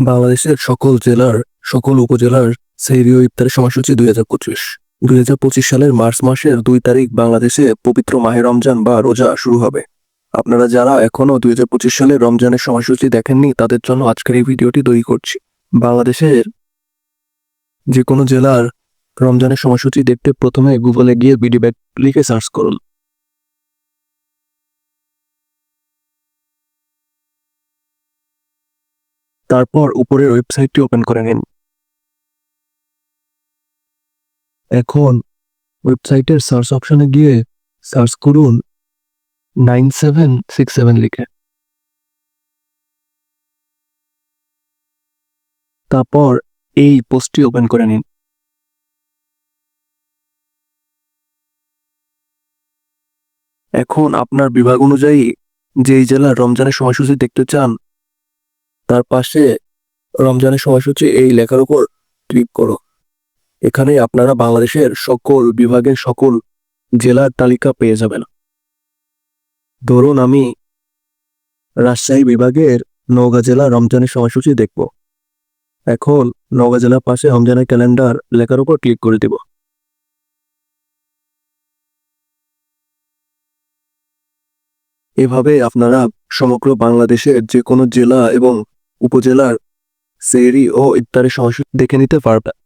বাংলাদেশের সকল জেলার সকল উপজেলার সেহরি ও ইফতারের সময়সূচি 2025 সালের মার্চ মাসের 2 তারিখ বাংলাদেশে পবিত্র মাহে রমজান বা রোজা শুরু হবে। আপনারা যারা এখনো 2025 সালের রমজানের সময়সূচি দেখেননি তাদের জন্য আজকের এই ভিডিওটি তৈরি করছি। বাংলাদেশের যে কোনো জেলার রমজানের সময়সূচি দেখতে প্রথমে গুগলে গিয়ে বিডি ব্যাগ লিখে সার্চ করুন। তারপর উপরের ওয়েবসাইটটি ওপেন করে নিন। এখন ওয়েবসাইটের সার্চ অপশনে গিয়ে সার্চ করুন 9767 লিখে। তারপর এই পোস্টটি ওপেন করে নিন। এখন আপনার বিভাগ অনুযায়ী যেই জেলার রমজানের সময়সূচি দেখতে চান তার পাশে রমজানের সময়সূচি এই লেখার উপর ক্লিক করো। এখানে আপনারা বাংলাদেশের সকল বিভাগের সকল জেলার তালিকা পেয়ে যাবেন। ধরুন আমি রাজশাহী বিভাগের নওগাঁ জেলার রমজানের সময়সূচি দেখব। এখন নওগাঁ জেলার পাশে রমজানের ক্যালেন্ডার লেখার উপর ক্লিক করে দেব। এভাবে আপনারা সমগ্র বাংলাদেশের যে কোনো জেলা এবং উপজেলার সেহরি ও ইফতারের সময়সূচি দেখে নিতে পারবেন।